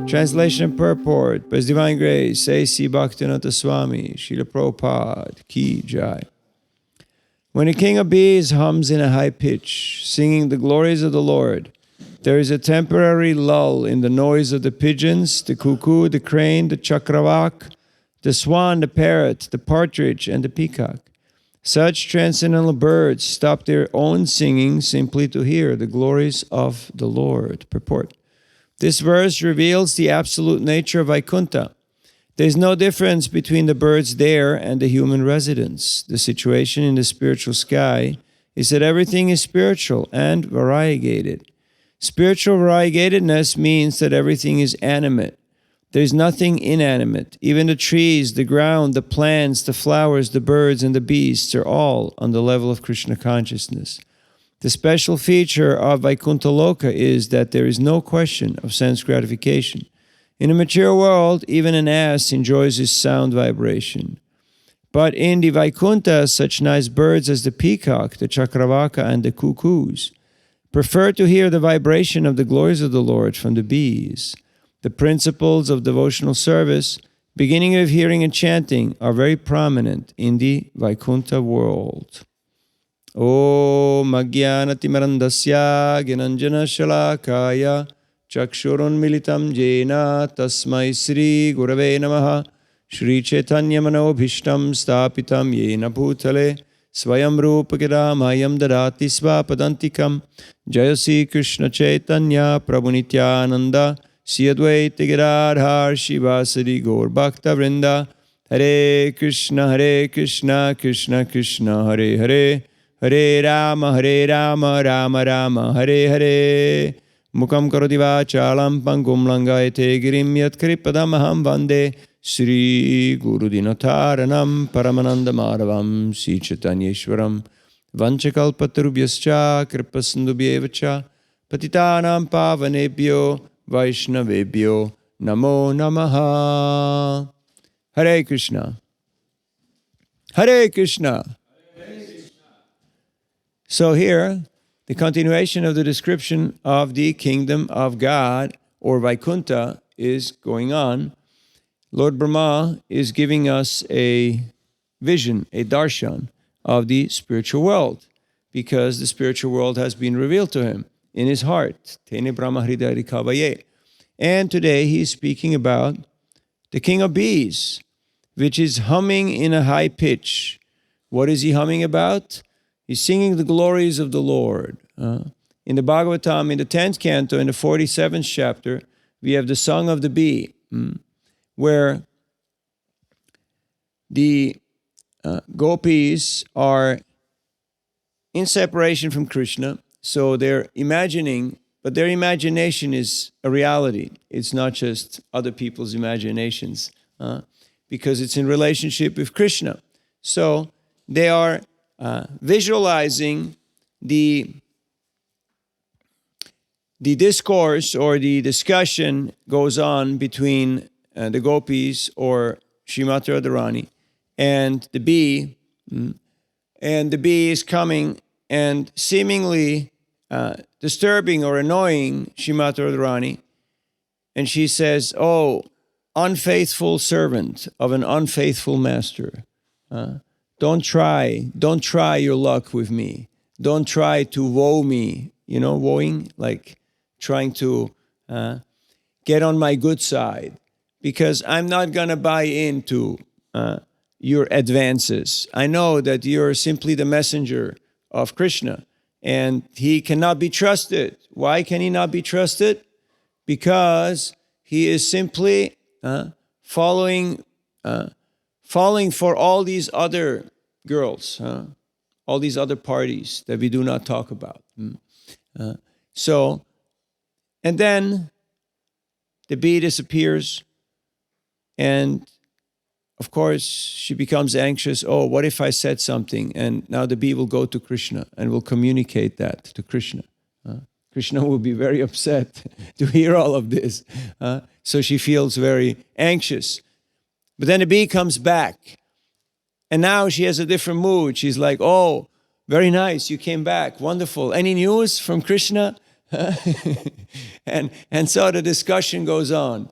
Translation and purport by His Divine Grace, A.C. Bhaktivinoda Swami, Srila Prabhupada, Ki Jai. When a king of bees hums in a high pitch, singing the glories of the Lord, there is a temporary lull in the noise of the pigeons, the cuckoo, the crane, the chakravak, the swan, the parrot, the partridge, and the peacock. Such transcendental birds stop their own singing simply to hear the glories of the Lord. Purport. This verse reveals the absolute nature of Vaikuntha. There is no difference between the birds there and the human residents. The situation in the spiritual sky is that everything is spiritual and variegated. Spiritual variegatedness means that everything is animate. There is nothing inanimate. Even the trees, the ground, the plants, the flowers, the birds, and the beasts are all on the level of Krishna consciousness. The special feature of Vaikuntha Loka is that there is no question of sense gratification. In a mature world, even an ass enjoys his sound vibration. But in the Vaikuntha, such nice birds as the peacock, the chakravaka, and the cuckoos prefer to hear the vibration of the glories of the Lord from the bees. The principles of devotional service, beginning with hearing and chanting, are very prominent in the Vaikuntha world. Om Agyanatimarandasya Ginanjana Shalakaya Chakshurun Militam Jena Tasmai Sri Gurave Namaha Shri Chaitanya Manobhishtam Stapitam Yena Bhutale Swayam Rupa Mayam Dadati Svapadantikam Jayasi Krishna Chaitanya Prabhu Nityananda Sri Advaita Giradhar Shivasari Gaur Bhakta Vrinda Hare Krishna Krishna Krishna Hare Hare Hare Rama, Rama Rama, Hare Hare. Mukam karoti vachalam pangum langayate girim yat kripadamaham vande Sri Guru Dinataranam Paramananda Madhavam Sri Chaitanyeshwaram Vanchakalpatarubhyascha Kripasindubhyevacha Patitanam Pavanebhyo Vaishnavebhyo Namo Namaha. Hare Krishna. Hare Krishna. So here, the continuation of the description of the kingdom of God, or Vaikuntha, is going on. Lord Brahma is giving us a vision, a darshan, of the spiritual world, because the spiritual world has been revealed to him in his heart. Tene Brahma Hridaya Kavaye. And today he is speaking about the king of bees, which is humming in a high pitch. What is he humming about? He's singing the glories of the Lord. In the Bhagavatam, in the 10th canto, in the 47th chapter, we have the Song of the Bee, where the gopis are in separation from Krishna, so they're imagining, but their imagination is a reality. It's not just other people's imaginations, because it's in relationship with Krishna. So they are visualizing the discourse or the discussion goes on between the gopis or Srimati Radharani and the bee, and the bee is coming and seemingly disturbing or annoying Srimati Radharani, and she says, "Oh, unfaithful servant of an unfaithful master, don't try your luck with me. Don't try to woe me." You know, woeing, like trying to get on my good side, because I'm not going to buy into your advances. I know that you're simply the messenger of Krishna, and he cannot be trusted. Why can he not be trusted? Because he is simply falling for all these other girls, all these other parties that we do not talk about. And then the bee disappears, and of course she becomes anxious. Oh, what if I said something? And now the bee will go to Krishna and will communicate that to Krishna. Krishna will be very upset to hear all of this. So she feels very anxious. But then the bee comes back, and now she has a different mood. She's like, oh, very nice, you came back, wonderful. Any news from Krishna? and so the discussion goes on.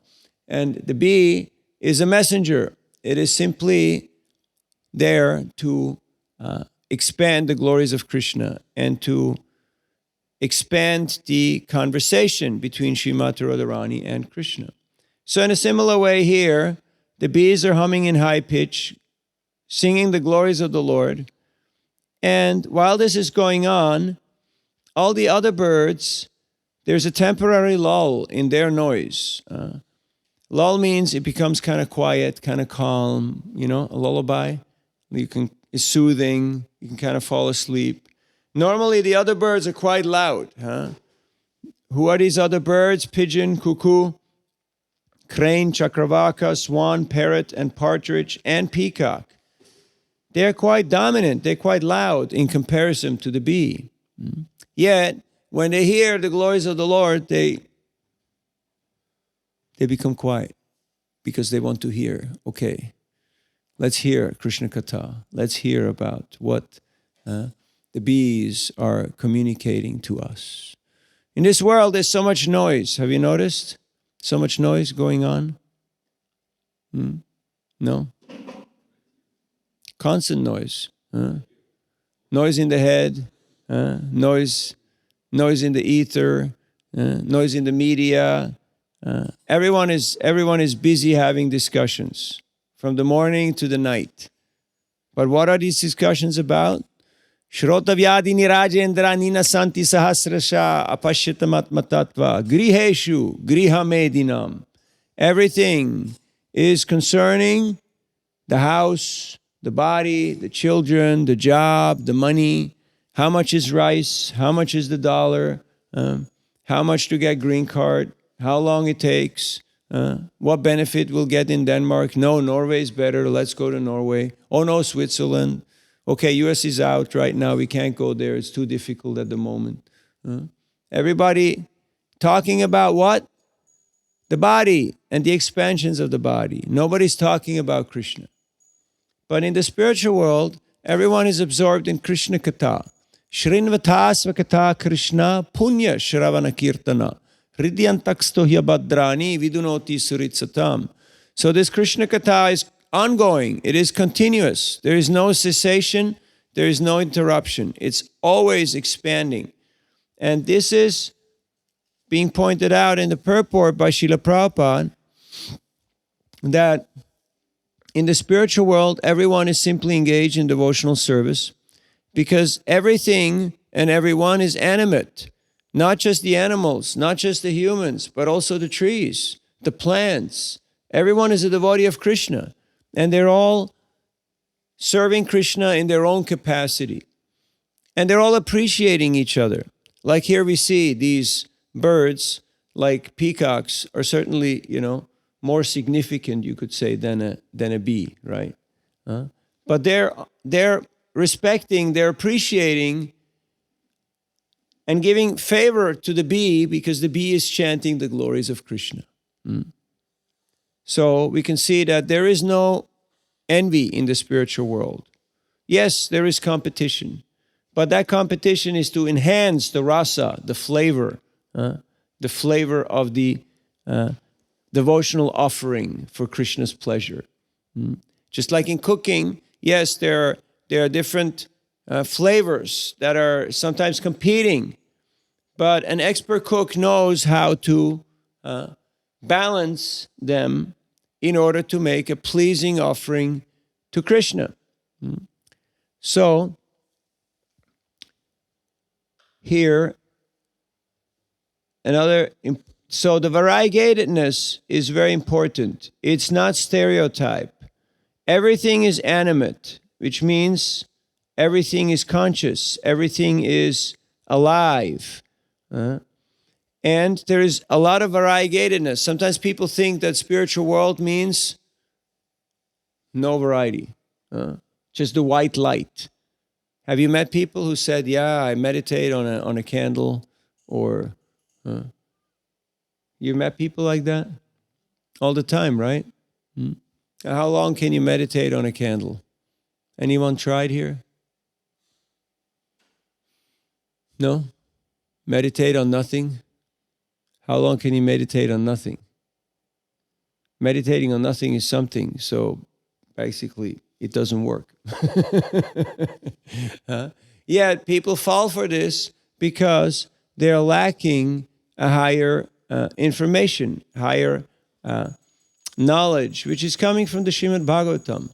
And the bee is a messenger. It is simply there to expand the glories of Krishna and to expand the conversation between Srimati Radharani and Krishna. So in a similar way here, the bees are humming in high pitch, singing the glories of the Lord. And while this is going on, all the other birds, there's a temporary lull in their noise. Lull means it becomes kind of quiet, kind of calm, a lullaby. It's soothing, you can kind of fall asleep. Normally the other birds are quite loud. Who are these other birds? Pigeon, cuckoo, crane, chakravaka, swan, parrot, and partridge, and peacock. They're quite dominant, they're quite loud in comparison to the bee. Yet, when they hear the glories of the Lord, they become quiet because they want to hear, okay, let's hear Krishna Katha. Let's hear about what the bees are communicating to us. In this world, there's so much noise. Have you noticed? So much noise going on? No? Constant noise. Noise in the head, noise in the ether, noise in the media. Everyone is busy having discussions from the morning to the night. But what are these discussions about? Shrotavyadi nirajendra nina santi sahasrasha apashyatamatmatatva griheshu grihamedinam. Everything is concerning the house, the body, the children, the job, the money. How much is rice? How much is the dollar? How much to get green card? How long it takes? What benefit we'll get in Denmark? No, Norway is better. Let's go to Norway. Oh no, Switzerland. Okay, US is out right now. We can't go there. It's too difficult at the moment. Everybody talking about what? The body and the expansions of the body. Nobody's talking about Krishna. But in the spiritual world, everyone is absorbed in Krishna Katha. Shrinvatasva Katha Krishna Punya Shravana Kirtana Ridyantaksto Hyabadrani Vidunoti Suritsatam. So this Krishna Katha is ongoing. It is continuous. There is no cessation. There is no interruption. It's always expanding. And this is being pointed out in the purport by Srila Prabhupada that in the spiritual world, everyone is simply engaged in devotional service because everything and everyone is animate. Not just the animals, not just the humans, but also the trees, the plants. Everyone is a devotee of Krishna. And they're all serving Krishna in their own capacity. And they're all appreciating each other. Like here we see these birds, like peacocks, are certainly, more significant, you could say, than a bee, right? But they're respecting, they're appreciating, and giving favor to the bee because the bee is chanting the glories of Krishna. So we can see that there is no envy in the spiritual world. Yes, there is competition, but that competition is to enhance the rasa, the flavor of the devotional offering for Krishna's pleasure. Just like in cooking, yes, there are different flavors that are sometimes competing, but an expert cook knows how to balance them in order to make a pleasing offering to Krishna. So, here, so the variegatedness is very important. It's not stereotype. Everything is animate, which means everything is conscious, everything is alive. And there is a lot of variegatedness. Sometimes people think that spiritual world means no variety, just the white light. Have you met people who said, yeah, I meditate on a candle, or you met people like that? All the time, right? How long can you meditate on a candle? Anyone tried here? No? Meditate on nothing? How long can you meditate on nothing? Meditating on nothing is something, so basically it doesn't work. Yet people fall for this because they're lacking a higher information, higher knowledge, which is coming from the Srimad Bhagavatam.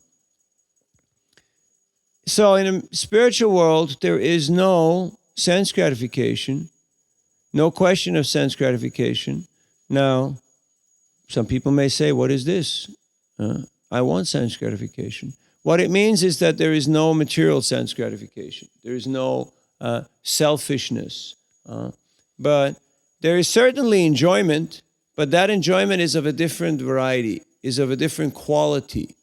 So in a spiritual world, there is no sense gratification, no question of sense gratification. Now, some people may say, what is this? I want sense gratification. What it means is that there is no material sense gratification. There is no selfishness. But there is certainly enjoyment, but that enjoyment is of a different variety, is of a different quality.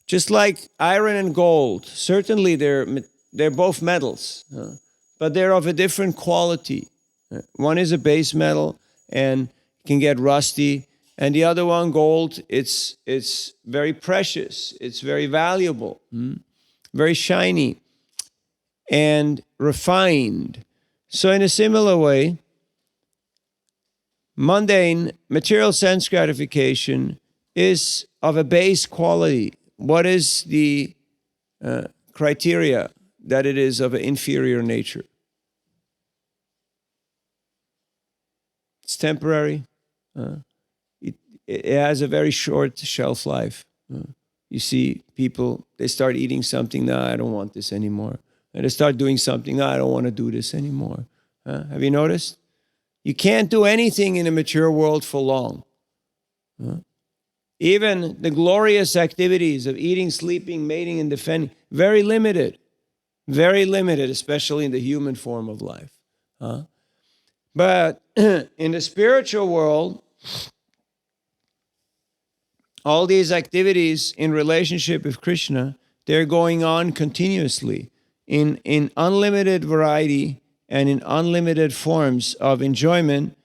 Just like iron and gold, certainly they're both metals, but they're of a different quality. One is a base metal and can get rusty, and the other one, gold, it's very precious, it's very valuable, very shiny and refined. So in a similar way, mundane material sense gratification is of a base quality. What is the criteria that it is of an inferior nature? It's temporary. It has a very short shelf life. You see people, they start eating something, no, I don't want this anymore. And they start doing something, no, I don't want to do this anymore. Have you noticed? You can't do anything in a mature world for long. Even the glorious activities of eating, sleeping, mating, and defending, very limited, especially in the human form of life. But in the spiritual world, all these activities in relationship with Krishna, they're going on continuously in unlimited variety and in unlimited forms of enjoyment,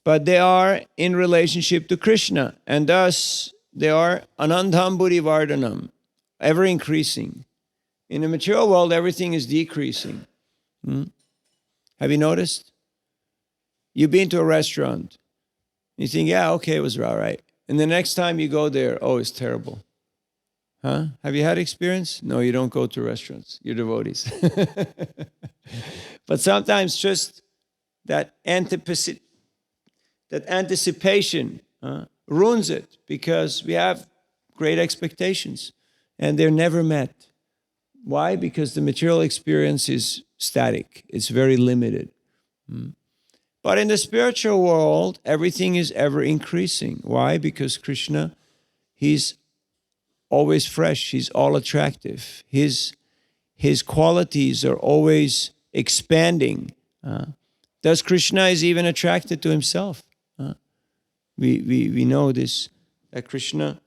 but they are in relationship to Krishna, and thus they are anandam buddhi vardhanam, ever increasing. In the material world, everything is decreasing. Have you noticed? You've been to a restaurant. You think, yeah, okay, it was all right. And the next time you go there, oh, it's terrible. Have you had experience? No, you don't go to restaurants. You're devotees. But sometimes just that anticipation ruins it, because we have great expectations and they're never met. Why? Because the material experience is static. It's very limited. But in the spiritual world, everything is ever increasing. Why? Because Krishna, he's always fresh. He's all attractive. His qualities are always expanding. Thus, Krishna is even attracted to himself. We know this, that Krishna,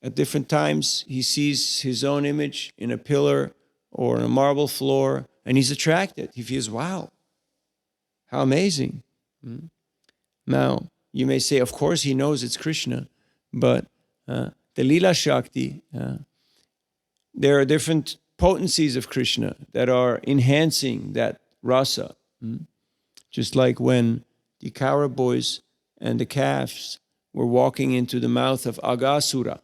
at different times, he sees his own image in a pillar or on a marble floor, and he's attracted. He feels, wow, how amazing. Now, you may say, of course, he knows it's Krishna, but the Lila Shakti, there are different potencies of Krishna that are enhancing that rasa. Just like when the Kaura boys and the calves were walking into the mouth of Aghasura.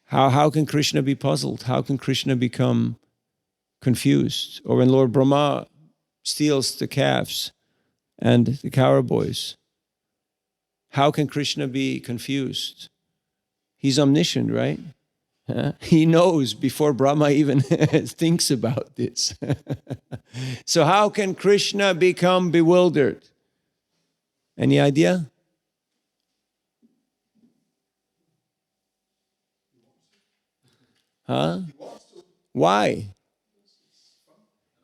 How can Krishna be puzzled? How can Krishna become confused? Or when Lord Brahma steals the calves and the Kaura boys, how can Krishna be confused? He's omniscient, right? He knows before Brahma even thinks about this. So how can Krishna become bewildered? Any idea? Why?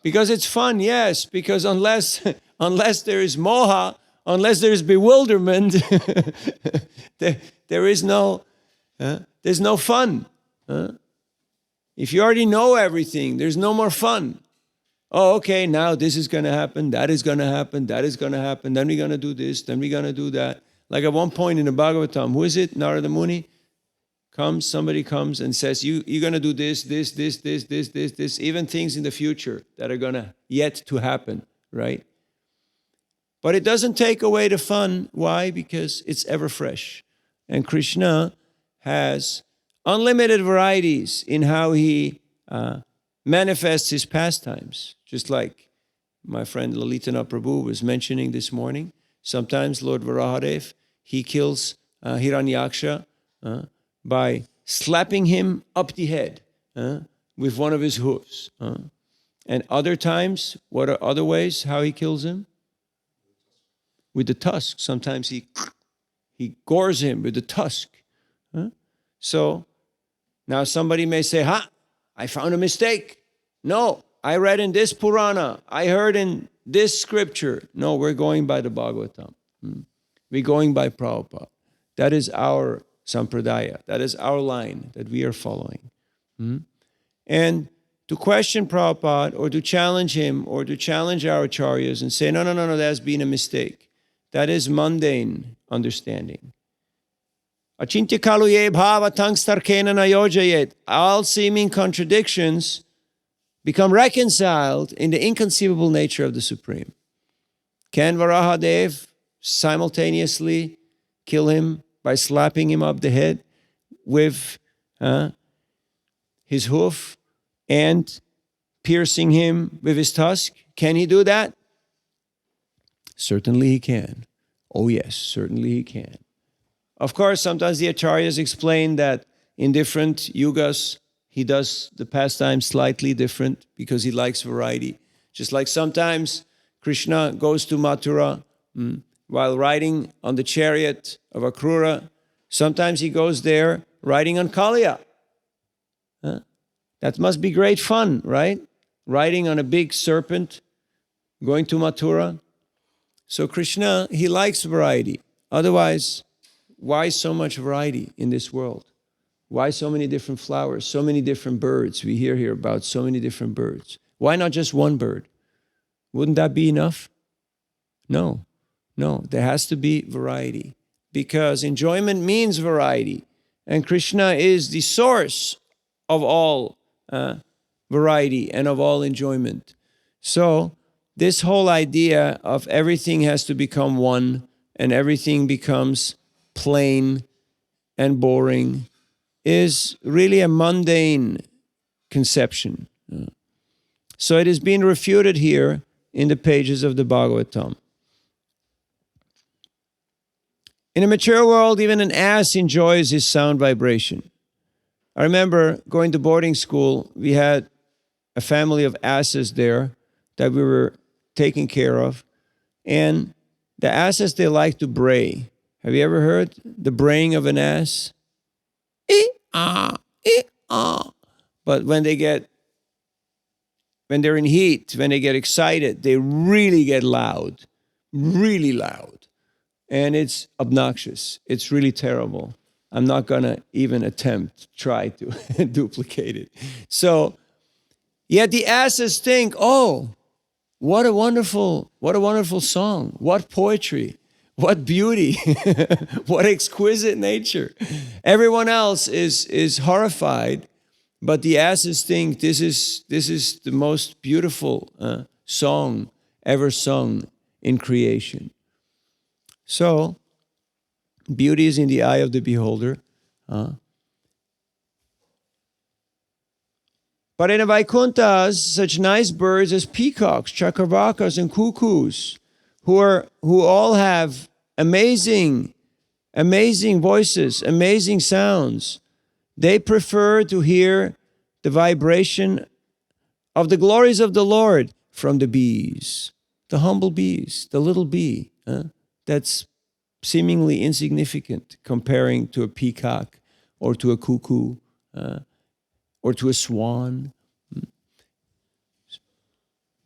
Because it's fun, yes. Because unless there is moha, unless there is bewilderment, there is no there's no fun. If you already know everything, there's no more fun. Oh, okay, now this is going to happen, that is going to happen, that is going to happen, then we're going to do this, then we're going to do that. Like at one point in the Bhagavatam, who is it? Narada Muni? somebody comes and says, you're going to do this, even things in the future that are going to yet to happen, right? But it doesn't take away the fun. Why? Because it's ever fresh. And Krishna has unlimited varieties in how he manifests his pastimes. Just like my friend Lalita Prabhu was mentioning this morning. Sometimes Lord Varahadev, he kills Hiranyaksha by slapping him up the head with one of his hoofs. And other times, what are other ways how he kills him? With the tusk. Sometimes he gores him with the tusk. So now somebody may say, I found a mistake. No, I read in this Purana. I heard in this scripture. No, we're going by the Bhagavatam. We're going by Prabhupada. That is our sampradaya. That is our line that we are following. And to question Prabhupada or to challenge him or to challenge our acharyas and say, no, that's been a mistake. That is mundane understanding. Achintya kaluye bhava tangstarkena nayojayet. All seeming contradictions become reconciled in the inconceivable nature of the Supreme. Can Varahadev simultaneously kill him by slapping him up the head with his hoof and piercing him with his tusk? Can he do that? Certainly he can. Oh yes, certainly he can. Of course, sometimes the acharyas explain that in different yugas, he does the pastime slightly different because he likes variety. Just like sometimes Krishna goes to Mathura while riding on the chariot of Akrura. Sometimes he goes there riding on Kaliya. That must be great fun, right? Riding on a big serpent, going to Mathura. So Krishna, he likes variety. Otherwise, why so much variety in this world? Why so many different flowers, so many different birds? We hear here about so many different birds. Why not just one bird? Wouldn't that be enough? No, there has to be variety because enjoyment means variety. And Krishna is the source of all variety and of all enjoyment. So this whole idea of everything has to become one and everything becomes plain and boring is really a mundane conception. So it is being refuted here in the pages of the Bhagavatam. In a mature world, even an ass enjoys his sound vibration. I remember going to boarding school, we had a family of asses there that we were taking care of. And the asses, they like to bray. Have you ever heard the braying of an ass? But when they're in heat, when they get excited, they really get loud, really loud. And it's obnoxious. It's really terrible. I'm not going to even try to duplicate it. So, yet the asses think, what a wonderful song. What poetry. What beauty. What exquisite nature. Everyone else is horrified, but the asses think this is the most beautiful song ever sung in creation. So, beauty is in the eye of the beholder. But in the Vaikunthas, such nice birds as peacocks, chakravakas, and cuckoos, who all have amazing voices, amazing sounds, they prefer to hear the vibration of the glories of the Lord from the bees, the humble bees, the little bee. That's seemingly insignificant comparing to a peacock or to a cuckoo or to a swan.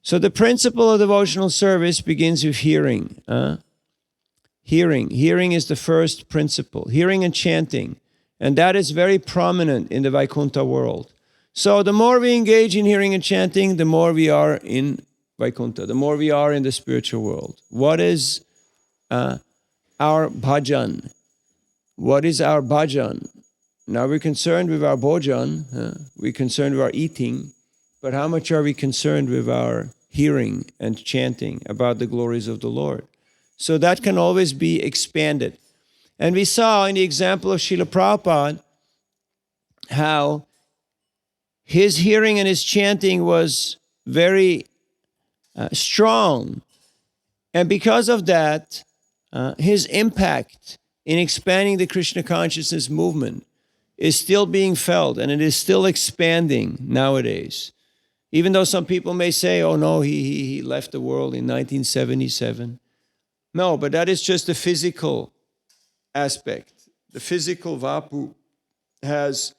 So the principle of devotional service begins with hearing. Hearing is the first principle. Hearing and chanting. And that is very prominent in the Vaikuntha world. So the more we engage in hearing and chanting, the more we are in Vaikuntha, the more we are in the spiritual world. What is our bhajan? What is our bhajan? Now we're concerned with our bhojan, we're concerned with our eating, but how much are we concerned with our hearing and chanting about the glories of the Lord? So that can always be expanded. And we saw in the example of Srila Prabhupada how his hearing and his chanting was very strong. And because of that, his impact in expanding the Krishna consciousness movement is still being felt, and it is still expanding nowadays. Even though some people may say, oh no, he left the world in 1977. No, but that is just the physical aspect. The physical Vapu has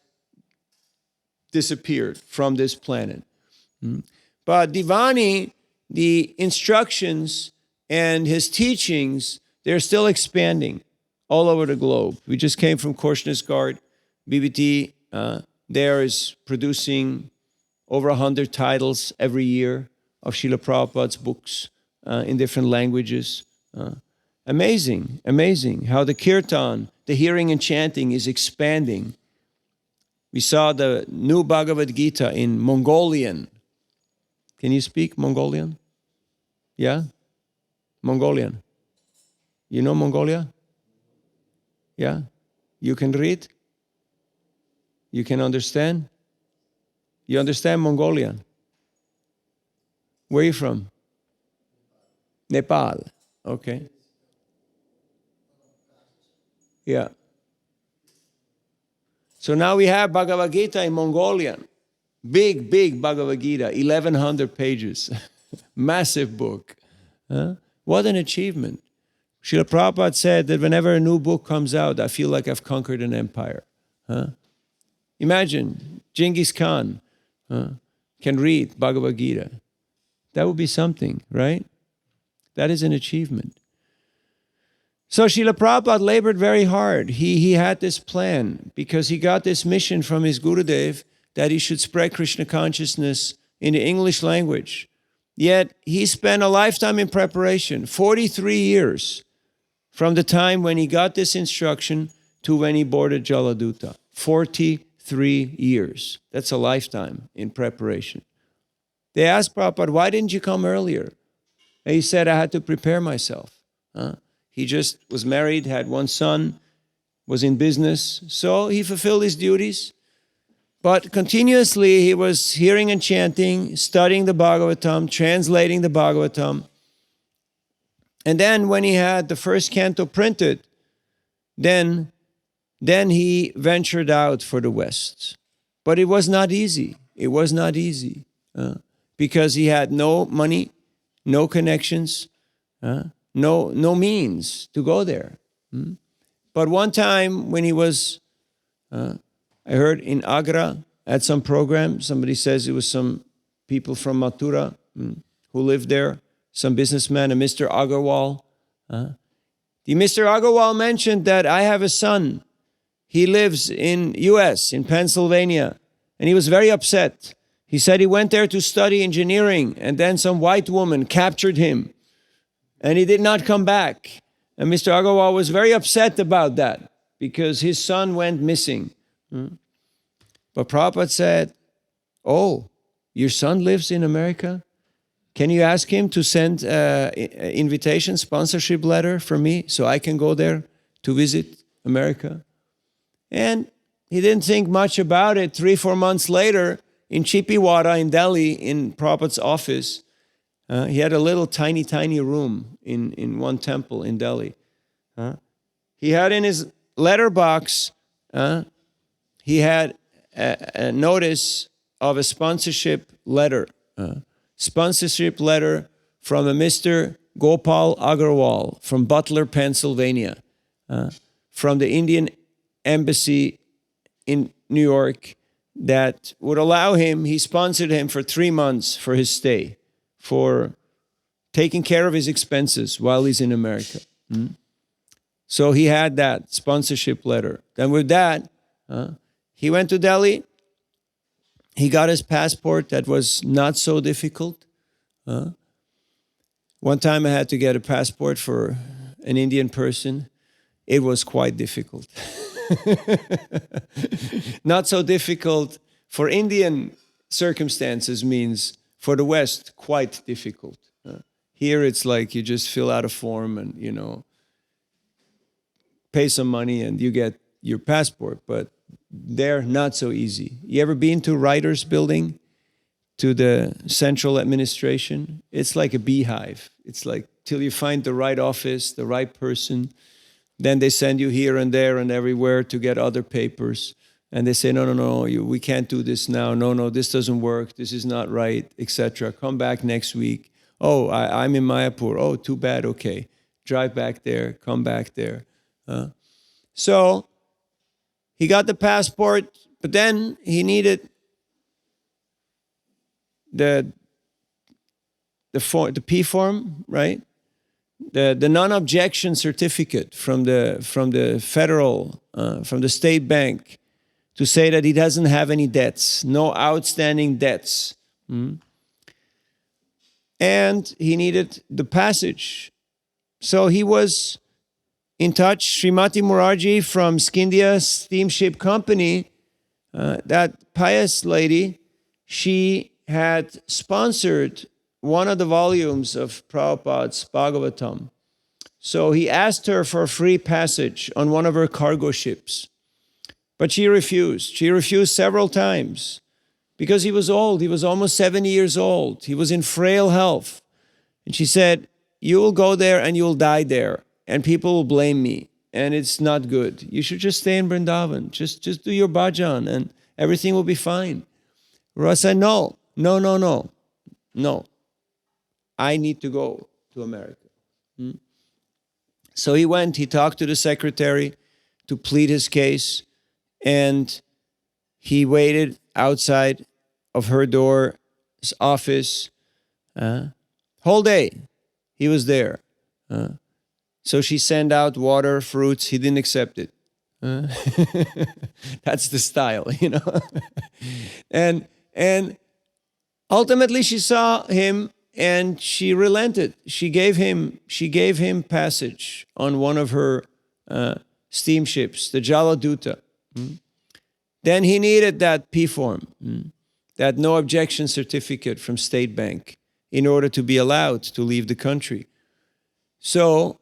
disappeared from this planet. But Divani, the instructions and his teachings, they're still expanding all over the globe. We just came from Korsnesgard. BBT there is producing over 100 titles every year of Srila Prabhupada's books in different languages. Amazing, amazing how the kirtan, the hearing and chanting is expanding. We saw the new Bhagavad Gita in Mongolian. Can you speak Mongolian? Yeah? Mongolian. You know Mongolia? Yeah? You can read? You can understand? You understand Mongolian? Where are you from? Nepal. Okay. Yeah. So now we have Bhagavad Gita in Mongolian. Big, big Bhagavad Gita, 1,100 pages. Massive book. What an achievement. Srila Prabhupada said that whenever a new book comes out, I feel like I've conquered an empire. Imagine, Genghis Khan can read Bhagavad Gita. That would be something, right? That is an achievement. So Srila Prabhupada labored very hard. He had this plan because he got this mission from his Gurudev that he should spread Krishna consciousness in the English language. Yet he spent a lifetime in preparation, 43 years, from the time when he got this instruction to when he boarded Jaladuta. 43 years. That's a lifetime in preparation. They asked Prabhupada, why didn't you come earlier? And he said, I had to prepare myself. He just was married, had one son, was in business, so he fulfilled his duties. But continuously he was hearing and chanting, studying the Bhagavatam, translating the Bhagavatam. And then when he had the first canto printed, then he ventured out for the West. But it was not easy. It was not easy because he had no money, no connections, no means to go there. But one time when he was, I heard in Agra at some program, somebody says it was some people from Mathura who lived there, some businessman, a Mr. Agarwal. The Mr. Agarwal mentioned that I have a son. He lives in US, in Pennsylvania, and he was very upset. He said he went there to study engineering, and then some white woman captured him, and he did not come back. And Mr. Agarwal was very upset about that because his son went missing. But Prabhupada said, oh, your son lives in America? Can you ask him to send invitation, sponsorship letter for me so I can go there to visit America? And he didn't think much about it. 3-4 months later, in Chippiwada in Delhi, in Prabhupada's office, he had a little tiny room in one temple in Delhi. He had in his letterbox, he had a notice of a sponsorship letter. Sponsorship letter from a Mr. Gopal Agarwal from Butler, Pennsylvania, from the Indian Embassy in New York that would allow him, he sponsored him for 3 months for his stay, for taking care of his expenses while he's in America. So he had that sponsorship letter. Then with that, he went to Delhi. He got his passport. That was not so difficult. One time I had to get a passport for an Indian person. It was quite difficult. Not so difficult for Indian circumstances means for the West quite difficult. Here it's like you just fill out a form and, pay some money and you get your passport. But they're not so easy. You ever been to Writers Building, to the central administration? It's like a beehive. It's like till you find the right office, the right person, then they send you here and there and everywhere to get other papers. And they say, no, we can't do this now. No, this doesn't work. This is not right, etc. Come back next week. Oh, I'm in Mayapur. Oh, too bad. Okay. Drive back there. Come back there. So he got the passport, but then he needed the P form, right? The non-objection certificate from the federal, from the state bank, to say that he doesn't have any debts, no outstanding debts. And he needed the passage. So he was in touch. Srimati Murarji from Scindia Steamship Company, that pious lady, she had sponsored one of the volumes of Prabhupada's Bhagavatam. So he asked her for a free passage on one of her cargo ships. But she refused. She refused several times because he was old. He was almost 70 years old. He was in frail health. And she said, you will go there and you will die there. And people will blame me. And it's not good. You should just stay in Vrindavan. Just do your bhajan and everything will be fine. Rasa said, no. I need to go to America. So he went, he talked to the secretary to plead his case, and he waited outside of her door's office. Whole day, he was there. So she sent out water, fruits, he didn't accept it. That's the style, And ultimately she saw him and she relented. She gave him passage on one of her steamships, the Jaladuta. Then he needed that P form, that no objection certificate from State Bank in order to be allowed to leave the country. So,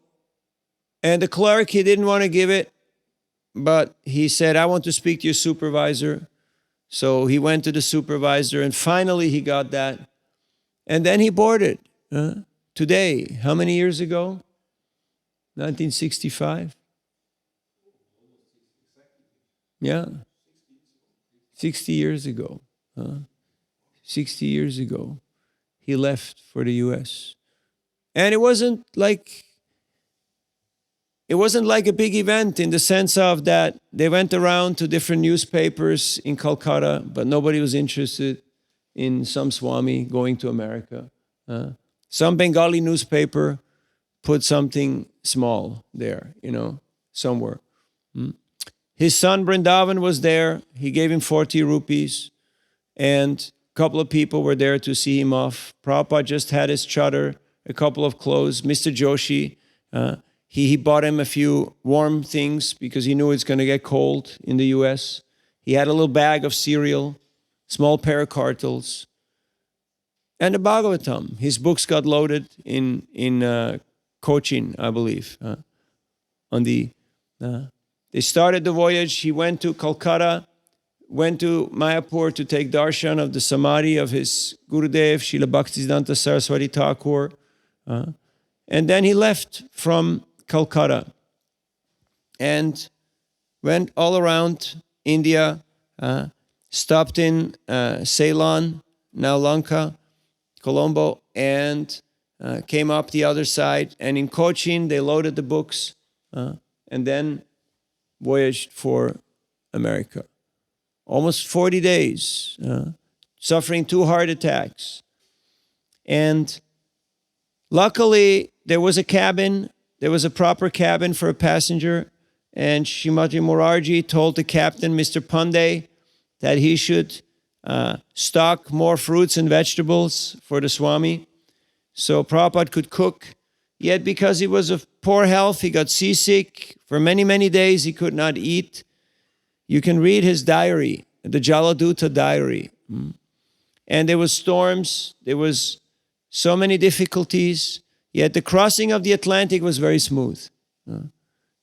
and the clerk, he didn't want to give it, but he said, I want to speak to your supervisor. So he went to the supervisor and finally he got that. And then he boarded. Today, how many years ago? 1965? Yeah. 60 years ago. 60 years ago, he left for the US. And it wasn't like a big event in the sense of that they went around to different newspapers in Calcutta, but nobody was interested in some swami going to America. Some Bengali newspaper put something small there, somewhere. His son Vrindavan was there. He gave him 40 rupees. And a couple of people were there to see him off. Prabhupada just had his chadar, a couple of clothes. Mr. Joshi, he bought him a few warm things because he knew it's going to get cold in the US. He had a little bag of cereal, small pair of cartels, and the Bhagavatam. His books got loaded in Cochin, I believe. They started the voyage. He went to Calcutta, went to Mayapur to take darshan of the samadhi of his Gurudev, Srila Bhaktisiddhanta Saraswati Thakur. And then he left from Calcutta and went all around India, stopped in Ceylon, now Lanka, Colombo, and came up the other side. And in Cochin, they loaded the books and then voyaged for America. Almost 40 days, suffering 2 heart attacks. And luckily, there was a cabin. There was a proper cabin for a passenger. And Srimati Murarji told the captain, Mr. Pandey, that he should stock more fruits and vegetables for the Swami. So Prabhupada could cook. Yet because he was of poor health, he got seasick. For many, many days, he could not eat. You can read his diary, the Jaladuta diary. And there was storms, there was so many difficulties, yet the crossing of the Atlantic was very smooth.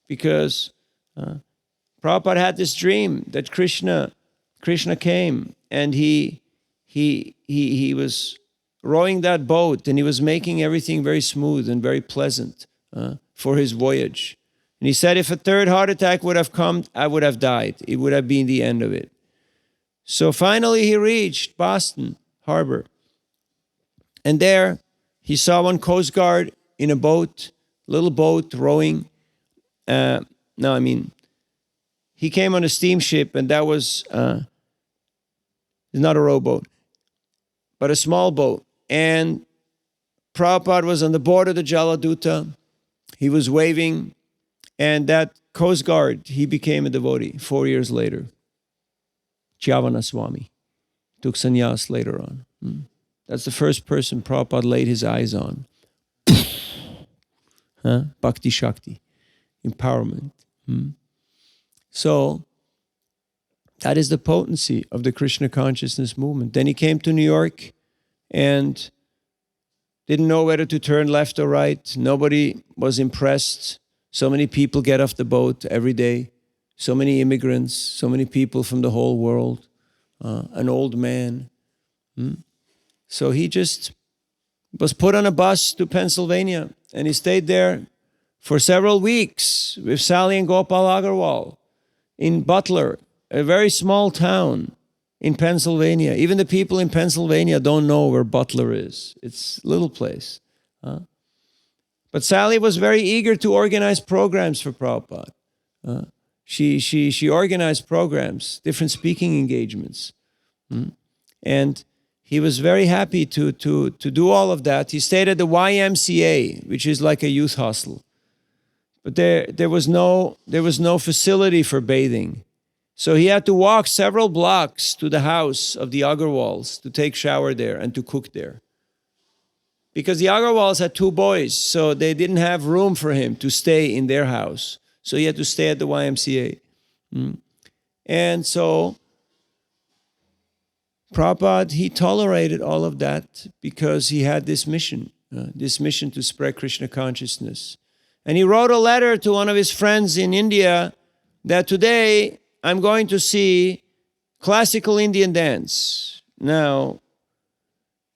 Because Prabhupada had this dream that Krishna came and he was rowing that boat and he was making everything very smooth and very pleasant for his voyage. And he said, if a third heart attack would have come, I would have died. It would have been the end of it. So finally he reached Boston Harbor. And there he saw one Coast Guard in a boat, little boat rowing. He came on a steamship, and that was not a rowboat, but a small boat. And Prabhupada was on the board of the Jaladuta. He was waving, and that Coast Guard, he became a devotee 4 years later. Chavana Swami took sannyas later on. That's the first person Prabhupada laid his eyes on. Bhakti Shakti, empowerment. So that is the potency of the Krishna consciousness movement. Then he came to New York and didn't know whether to turn left or right. Nobody was impressed. So many people get off the boat every day. So many immigrants, so many people from the whole world. An old man. So he just was put on a bus to Pennsylvania, and he stayed there for several weeks with Sally and Gopal Agarwal in Butler, a very small town in Pennsylvania. Even the people in Pennsylvania don't know where Butler is. It's a little place. But Sally was very eager to organize programs for Prabhupada. She organized programs, different speaking engagements. And he was very happy to do all of that. He stayed at the YMCA, which is like a youth hostel. But there was no facility for bathing. So he had to walk several blocks to the house of the Agarwals to take shower there and to cook there. Because the Agarwals had 2 boys, so they didn't have room for him to stay in their house. So he had to stay at the YMCA. And so Prabhupada, he tolerated all of that because he had this mission to spread Krishna consciousness. And he wrote a letter to one of his friends in India that today I'm going to see classical Indian dance. Now,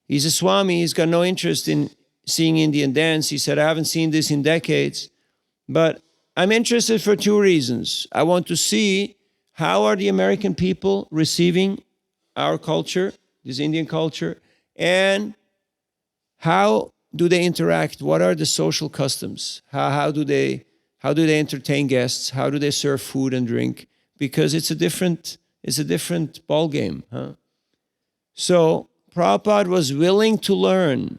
he's a swami, he's got no interest in seeing Indian dance. He said, I haven't seen this in decades, but I'm interested for 2 reasons. I want to see how are the American people receiving our culture, this Indian culture, and how do they interact? What are the social customs? How do they entertain guests? How do they serve food and drink? Because it's a different ball game. So Prabhupada was willing to learn.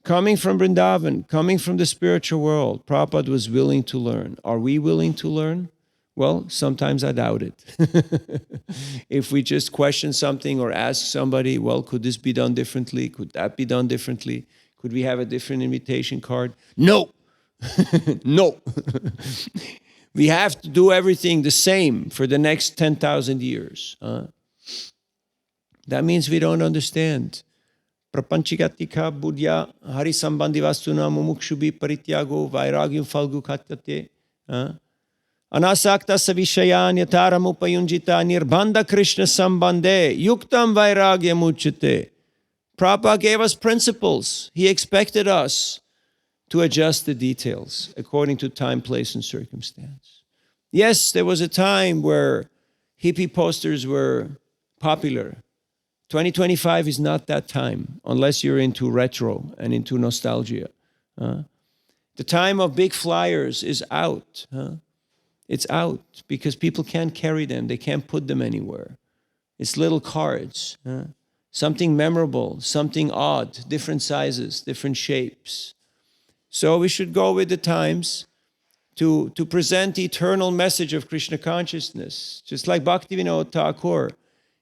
Coming from Vrindavan, coming from the spiritual world, Prabhupada was willing to learn. Are we willing to learn? Well, sometimes I doubt it. If we just question something or ask somebody, well, could this be done differently? Could that be done differently? Could we have a different invitation card? No. No. We have to do everything the same for the next 10,000 years. That means we don't understand. Prapanchikatika buddhya hari sambandhi vastuna mumukshubi parityago vairagyam falgu katyate. Anasakta savishayan yataram upayunjita nirbandha Krishna sambandhe yuktam vairagyam uchate. Prabhupada gave us principles. He expected us to adjust the details according to time, place, and circumstance. Yes, there was a time where hippie posters were popular. 2025 is not that time, unless you're into retro and into nostalgia. The time of big flyers is out. It's out because people can't carry them. They can't put them anywhere. It's little cards. Something memorable, something odd, different sizes, different shapes. So we should go with the times to present the eternal message of Krishna consciousness. Just like Bhaktivinoda Thakur.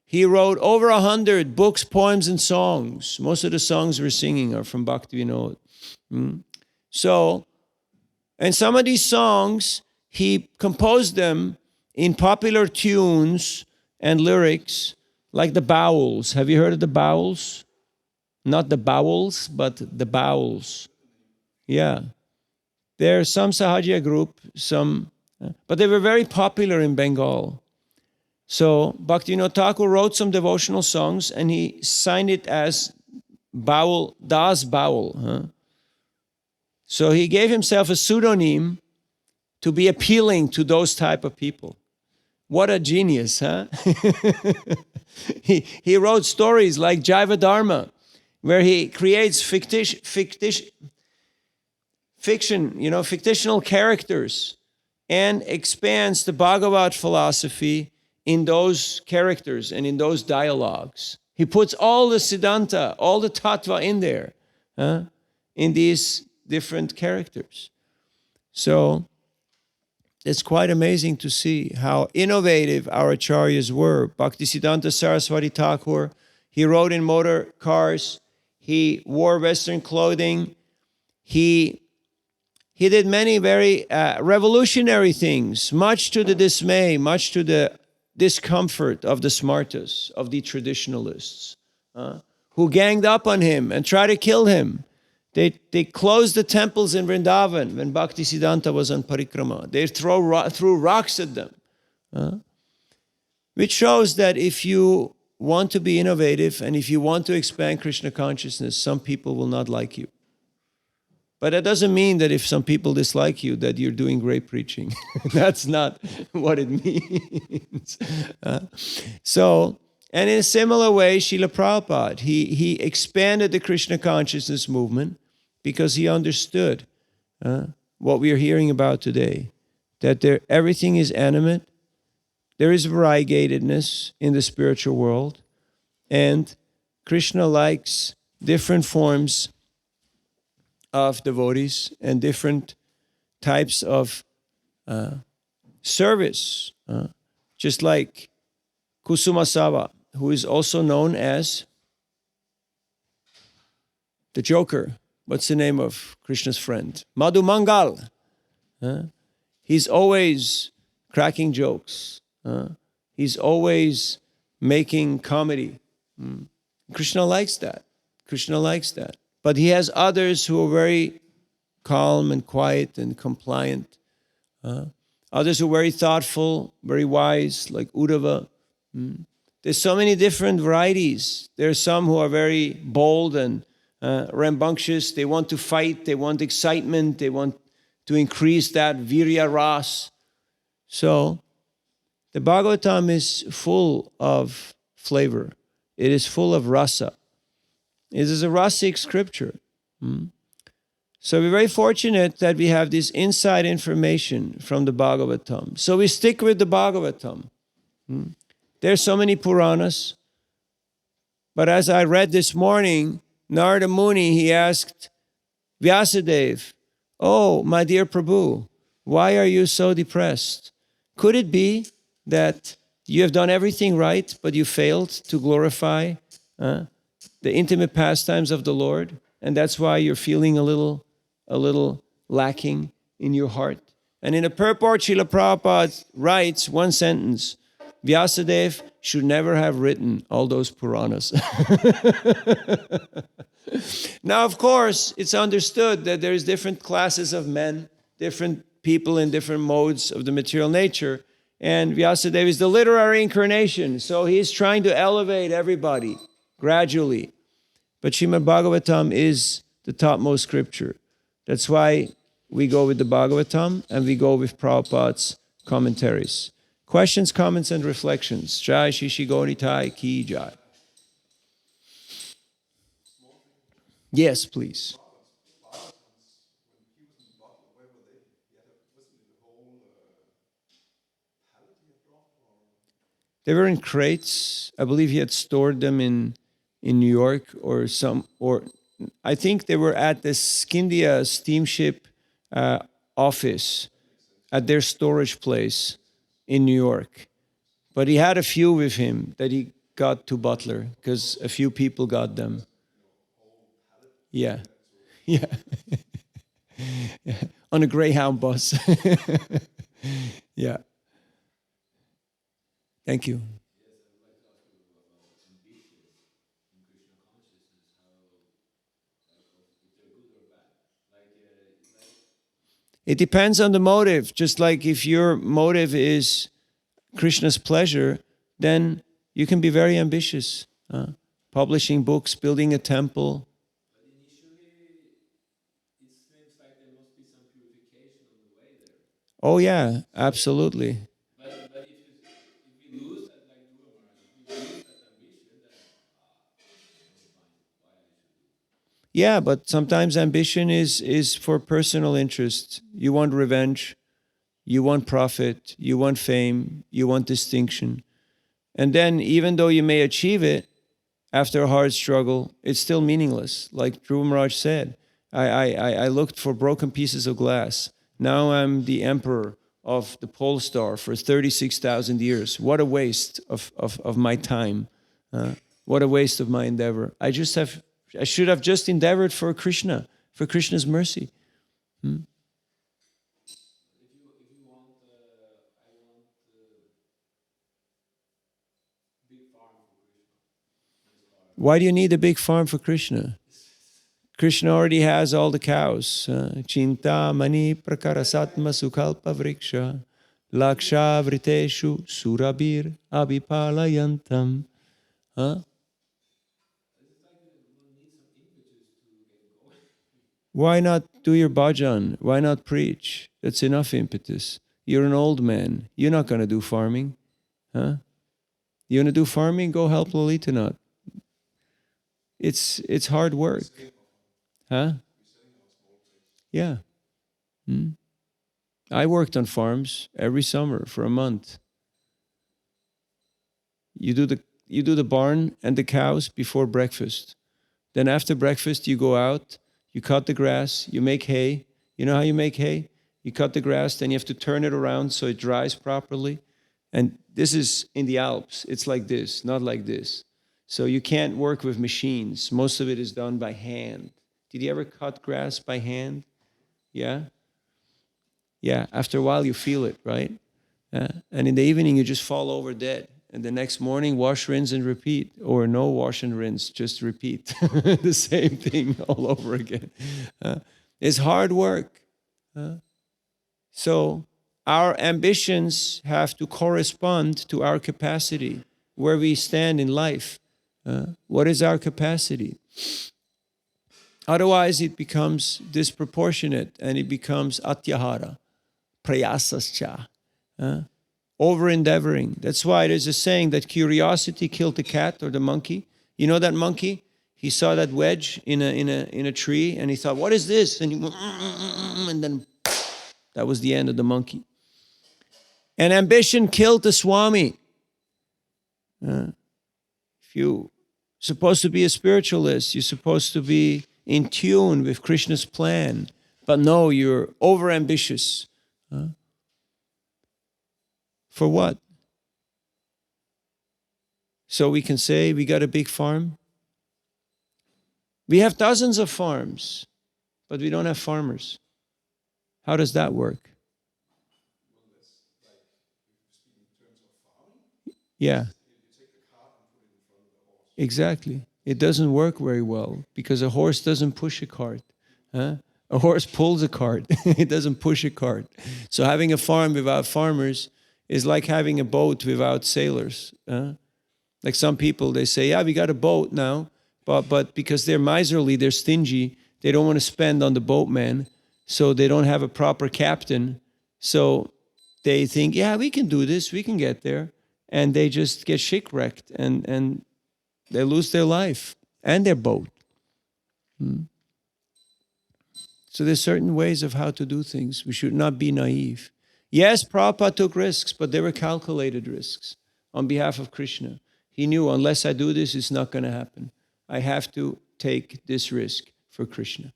He wrote over 100 books, poems, and songs. Most of the songs we're singing are from Bhaktivinoda. So, and some of these songs, he composed them in popular tunes and lyrics, like the bowels. Have you heard of the bowels? Not the bowels, but the bowels. Yeah. There's some Sahaja group, but they were very popular in Bengal. So Bhaktivinoda Thakur wrote some devotional songs and he signed it as Bowel, Das Bowel. Huh? So he gave himself a pseudonym to be appealing to those type of people. What a genius, huh? He wrote stories like Jaiva Dharma, where he creates fictional characters and expands the Bhagavat philosophy in those characters and in those dialogues. He puts all the Siddhanta, all the Tattva in there, in these different characters. So it's quite amazing to see how innovative our acharyas were. Bhaktisiddhanta Saraswati Thakur, he rode in motor cars, he wore Western clothing, he did many very revolutionary things, much to the dismay, much to the discomfort of the smartas, of the traditionalists, who ganged up on him and tried to kill him. They closed the temples in Vrindavan when Bhaktisiddhanta was on parikrama. They threw rocks at them. Which shows that if you want to be innovative and if you want to expand Krishna consciousness, some people will not like you. But that doesn't mean that if some people dislike you, that you're doing great preaching. That's not what it means. And in a similar way, Srila Prabhupada, he expanded the Krishna consciousness movement because he understood what we are hearing about today, that everything is animate, there is variegatedness in the spiritual world, and Krishna likes different forms of devotees and different types of service. Just like Kusuma Sava, who is also known as the Joker. What's the name of Krishna's friend? Madhu Mangal. He's always cracking jokes. He's always making comedy. Krishna likes that. Krishna likes that. But he has others who are very calm and quiet and compliant. Others who are very thoughtful, very wise, like Uddhava. There's so many different varieties. There are some who are very bold and rambunctious. They want to fight. They want excitement. They want to increase that virya ras. So the Bhagavatam is full of flavor. It is full of rasa. It is a rasic scripture. So we're very fortunate that we have this inside information from the Bhagavatam. So we stick with the Bhagavatam. There's so many Puranas. But as I read this morning, Narada Muni, he asked Vyasadeva, "Oh, my dear Prabhu, why are you so depressed? Could it be that you have done everything right, but you failed to glorify the intimate pastimes of the Lord, and that's why you're feeling a little lacking in your heart?" And in a purport, Srila Prabhupada writes one sentence: Vyasadeva should never have written all those Puranas. Now, of course, it's understood that there's different classes of men, different people in different modes of the material nature, and Vyasadeva is the literary incarnation, so he's trying to elevate everybody gradually. But Srimad Bhagavatam is the topmost scripture. That's why we go with the Bhagavatam and we go with Prabhupada's commentaries. Questions, comments, and reflections. Jai Shishi Gauritai Ki Jai. Yes, please. They were in crates. I believe he had stored them in New York or I think they were at the Scindia steamship office at their storage place in New York. But he had a few with him that he got to Butler because a few people got them. Yeah. Yeah. Yeah. On a Greyhound bus. Yeah. Thank you. It depends on the motive. Just like if your motive is Krishna's pleasure, then you can be very ambitious. Publishing books, building a temple. Oh yeah, absolutely. Yeah, but sometimes ambition is for personal interest. You want revenge, you want profit, you want fame, you want distinction. And then even though you may achieve it after a hard struggle, it's still meaningless. Like Dhruva Maharaj said, I looked for broken pieces of glass. Now I'm the emperor of the pole star for 36,000 years. What a waste of my time. What a waste of my endeavor. I should have just endeavored for Krishna, for Krishna's mercy. Why do you need a big farm for Krishna? Krishna already has all the cows. Chinta mani prakarasatma sukalpa vriksha laksha vriteshu surabir abhipalayantam. Why not do your bhajan? Why not preach? That's enough impetus. You're an old man. You're not going to do farming. You want to do farming? Go help Lalita. It's hard work. Yeah. I worked on farms every summer for a month. You do the barn and the cows before breakfast. Then after breakfast, you go out, you cut the grass, you make hay. You know how you make hay? You cut the grass, then you have to turn it around so it dries properly. And this is in the Alps. It's like this, not like this. So you can't work with machines. Most of it is done by hand. Did you ever cut grass by hand? Yeah? Yeah, after a while you feel it, right? And in the evening you just fall over dead. And the next morning, wash, rinse, and repeat. Or no wash and rinse, just repeat. The same thing all over again. It's hard work. So our ambitions have to correspond to our capacity, where we stand in life. What is our capacity? Otherwise, it becomes disproportionate and it becomes atyahara, prayasascha, over-endeavoring. That's why there's a saying that curiosity killed the cat or the monkey. You know that monkey? He saw that wedge in a tree and he thought, what is this? And he went, and then that was the end of the monkey. And ambition killed the swami. If you're supposed to be a spiritualist, you're supposed to be in tune with Krishna's plan. But no, you're over-ambitious. For what? So we can say we got a big farm. We have dozens of farms, but we don't have farmers. How does that work? Yeah. Exactly. It doesn't work very well because a horse doesn't push a cart. A horse pulls a cart. It doesn't push a cart. So having a farm without farmers is like having a boat without sailors. Like some people, they say, yeah, we got a boat now, but because they're miserly, they're stingy, they don't want to spend on the boatman, so they don't have a proper captain. So they think, yeah, we can do this, we can get there. And they just get shipwrecked and they lose their life and their boat. So there's certain ways of how to do things. We should not be naive. Yes, Prabhupada took risks, but they were calculated risks on behalf of Krishna. He knew, unless I do this, it's not going to happen. I have to take this risk for Krishna.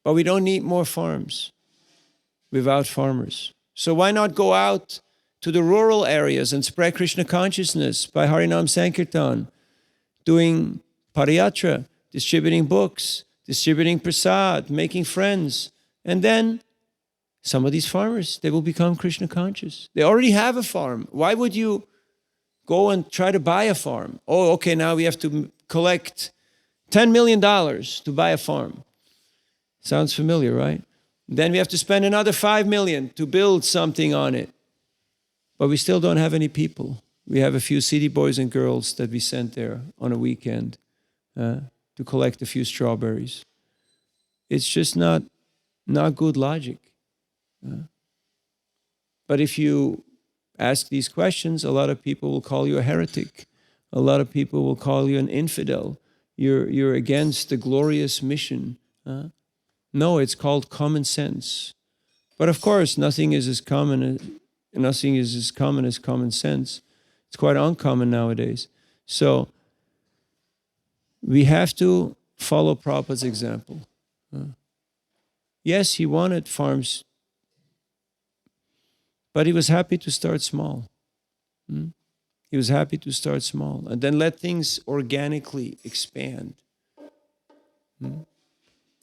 But we don't need more farms without farmers. So why not go out to the rural areas and spread Krishna consciousness by Harinam Sankirtan, doing pariyatra, distributing books, distributing prasad, making friends, and then some of these farmers, they will become Krishna conscious. They already have a farm. Why would you go and try to buy a farm? Oh, okay, now we have to collect $10 million to buy a farm. Sounds familiar, right? Then we have to spend another $5 million to build something on it. But we still don't have any people. We have a few city boys and girls that we sent there on a weekend to collect a few strawberries. It's just not good logic. But if you ask these questions, a lot of people will call you a heretic. A lot of people will call you an infidel. You're against the glorious mission. No, it's called common sense. But of course, nothing is as common as common sense. It's quite uncommon nowadays. So we have to follow Prabhupada's example. Yes, he wanted farms, but he was happy to start small. He was happy to start small and then let things organically expand.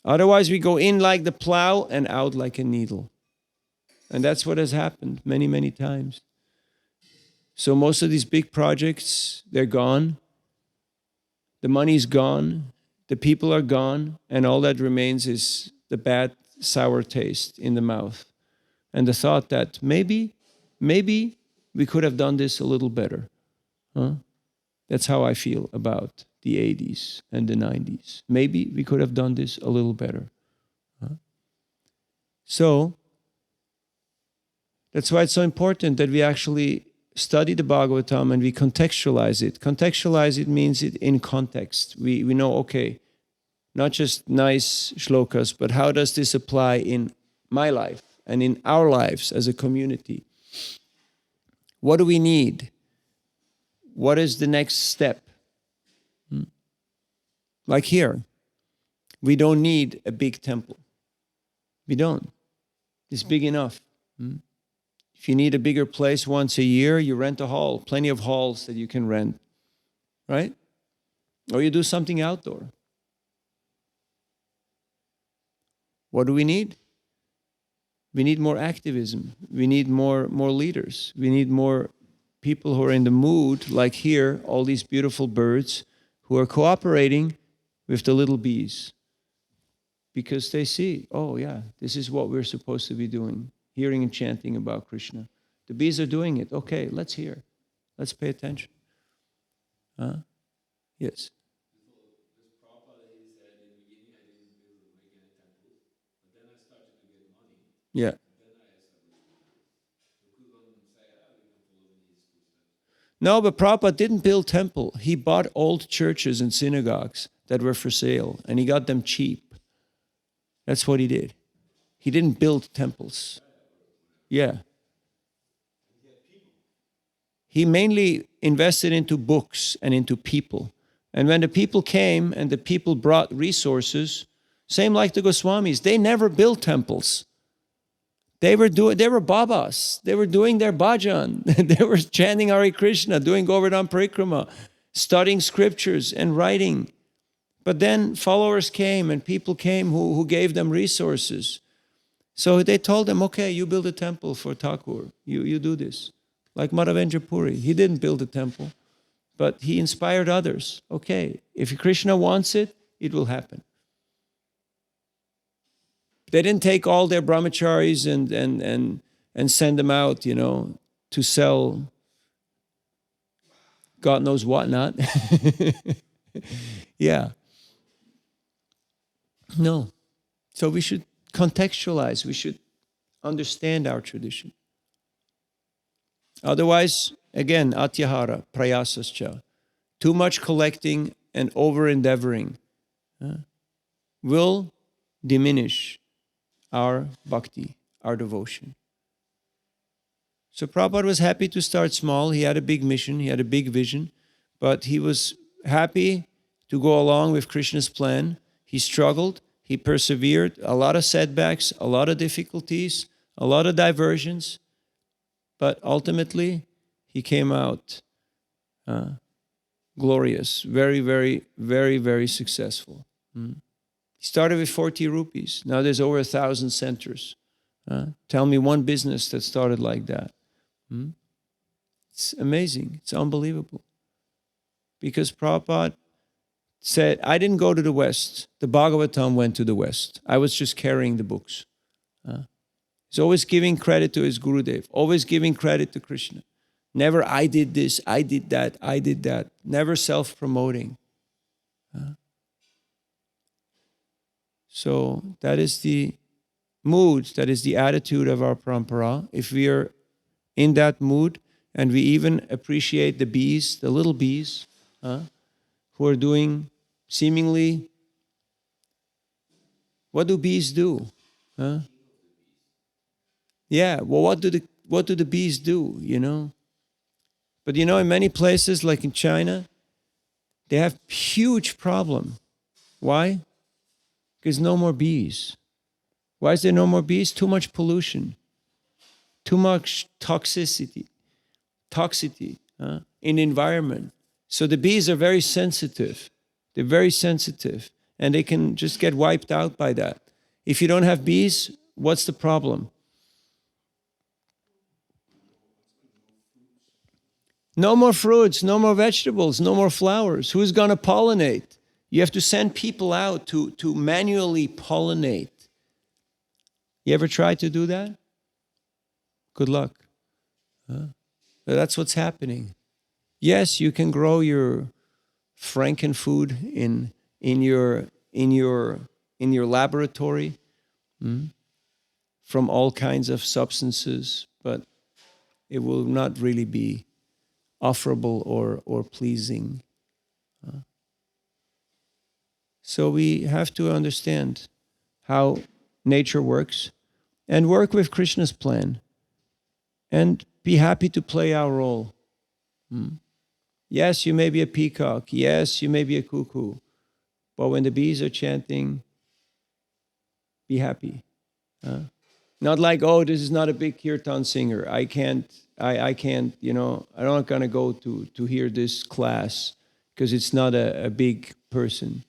Otherwise, we go in like the plow and out like a needle. And that's what has happened many, many times. So most of these big projects, they're gone. The money's gone. The people are gone. And all that remains is the bad, sour taste in the mouth. And the thought that maybe we could have done this a little better. That's how I feel about the 80s and the 90s. Maybe we could have done this a little better. So, that's why it's so important that we actually study the Bhagavatam and we contextualize it. Contextualize it means it in context. We know, okay, not just nice shlokas, but how does this apply in my life and in our lives as a community? What do we need? What is the next step? Like here, we don't need a big temple. We don't. It's big enough. If you need a bigger place once a year, you rent a hall. Plenty of halls that you can rent, right? Or you do something outdoor. What do we need? We need more activism. We need more leaders. We need more people who are in the mood, like here, all these beautiful birds who are cooperating with the little bees. Because they see, oh yeah, this is what we're supposed to be doing, hearing and chanting about Krishna. The bees are doing it. Okay, let's hear. Let's pay attention. Yes. This Prabhupada, he said in the beginning, I didn't make any temples, but then I started to get money. Yeah. Then I established. So couldn't say, we can follow in his footsteps. No, but Prabhupada didn't build temple. He bought old churches and synagogues that were for sale, and he got them cheap. That's what he did. He didn't build temples. Yeah. He mainly invested into books and into people. And when the people came and the people brought resources, same like the Goswamis, they never built temples. They were babas. They were doing their bhajan. They were chanting Hare Krishna, doing Govardhan Parikrama, studying scriptures and writing. But then followers came and people came who gave them resources. So they told them, okay, you build a temple for Thakur. You do this. Like Madhavendra Puri. He didn't build a temple, but he inspired others. Okay, if Krishna wants it, it will happen. They didn't take all their brahmacharis and send them out, to sell God knows what not. Yeah. No. So we should contextualize. We should understand our tradition. Otherwise, again, atyahara, prayasascha, too much collecting and over-endeavoring will diminish our bhakti, our devotion. So Prabhupada was happy to start small. He had a big mission, he had a big vision, but he was happy to go along with Krishna's plan. He struggled, he persevered, a lot of setbacks, a lot of difficulties, a lot of diversions, but ultimately he came out glorious, very, very, very, very successful. He started with 40 rupees. Now there's over 1,000 centers. Tell me one business that started like that. It's amazing. It's unbelievable. Because Prabhupada said, I didn't go to the West. The Bhagavatam went to the West. I was just carrying the books. He's always giving credit to his Gurudev, always giving credit to Krishna. Never, I did this, I did that, I did that. Never self-promoting. So that is the mood, that is the attitude of our parampara. If we are in that mood and we even appreciate the bees, the little bees, who are doing seemingly, what do bees do? Yeah, well, what do the bees do, you know? But you know, in many places, like in China, they have huge problem. Why? Because no more bees. Why is there no more bees? Too much pollution, too much toxicity in the environment. So the bees are very sensitive. They're very sensitive, and they can just get wiped out by that. If you don't have bees, what's the problem? No more fruits, no more vegetables, no more flowers. Who's going to pollinate? You have to send people out to manually pollinate. You ever tried to do that? Good luck. But that's what's happening. Yes, you can grow your frankenfood in your laboratory from all kinds of substances, but it will not really be offerable or pleasing. So we have to understand how nature works and work with Krishna's plan and be happy to play our role. Yes, you may be a peacock. Yes, you may be a cuckoo. But when the bees are chanting, be happy. Not like, oh, this is not a big kirtan singer. I can't, you know, I'm not going to go to hear this class because it's not a big person.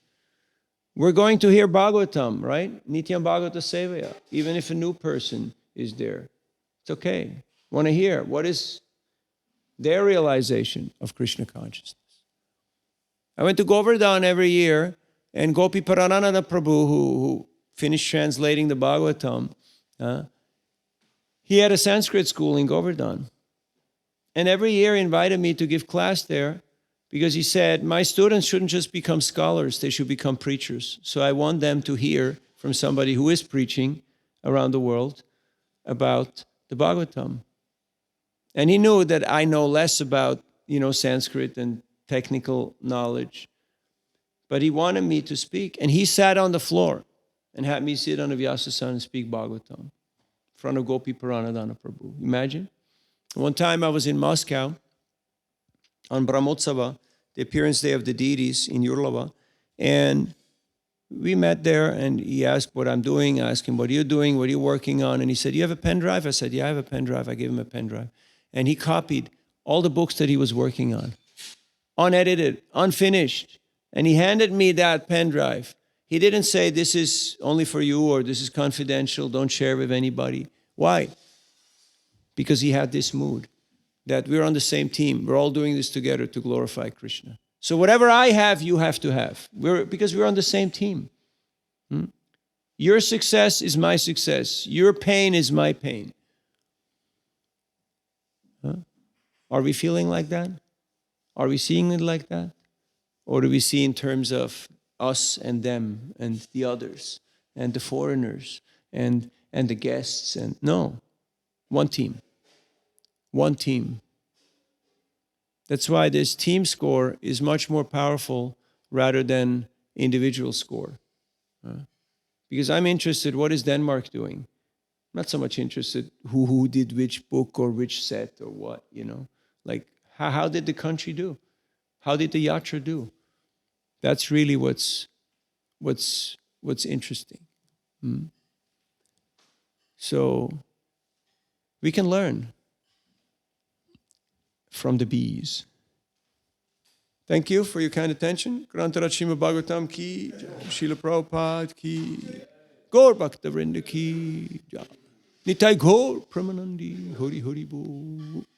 We're going to hear Bhagavatam, right? Nityam Bhagavata Sevaya, even if a new person is there. It's okay. Want to hear what is their realization of Krishna consciousness. I went to Govardhan every year, and Gopi Paranananda Prabhu, who finished translating the Bhagavatam, he had a Sanskrit school in Govardhan. And every year he invited me to give class there because he said, my students shouldn't just become scholars, they should become preachers. So I want them to hear from somebody who is preaching around the world about the Bhagavatam. And he knew that I know less about, you know, Sanskrit and technical knowledge. But he wanted me to speak. And he sat on the floor and had me sit on the Vyasasana and speak Bhagavatam in front of Gopi Paranadana Prabhu. Imagine. One time I was in Moscow on Brahmotsava, the appearance day of the deities in Yurlava. And we met there and he asked what I'm doing. I asked him, what are you doing? What are you working on? And he said, you have a pen drive? I said, yeah, I have a pen drive. I gave him a pen drive. And he copied all the books that he was working on, unedited, unfinished. And he handed me that pen drive. He didn't say, this is only for you or this is confidential, don't share with anybody. Why? Because he had this mood that we're on the same team. We're all doing this together to glorify Krishna. So whatever I have, you have to have. Because we're on the same team. Your success is my success. Your pain is my pain. Are we feeling like that? Are we seeing it like that? Or do we see in terms of us and them and the others and the foreigners and the guests? And no, one team. One team. That's why this team score is much more powerful rather than individual score. Because I'm interested, what is Denmark doing? I'm not so much interested who did which book or which set or what, you know. Like, how did the country do? How did the yatra do? That's really what's interesting. So we can learn from the bees. Thank you for your kind attention. Grantarat Srimad Bhagavatam ki, Srila Prabhupada ki, Gaur Bhakta Vrinda ki. Nitai Gaur Pramanandi Hori Hori Bol.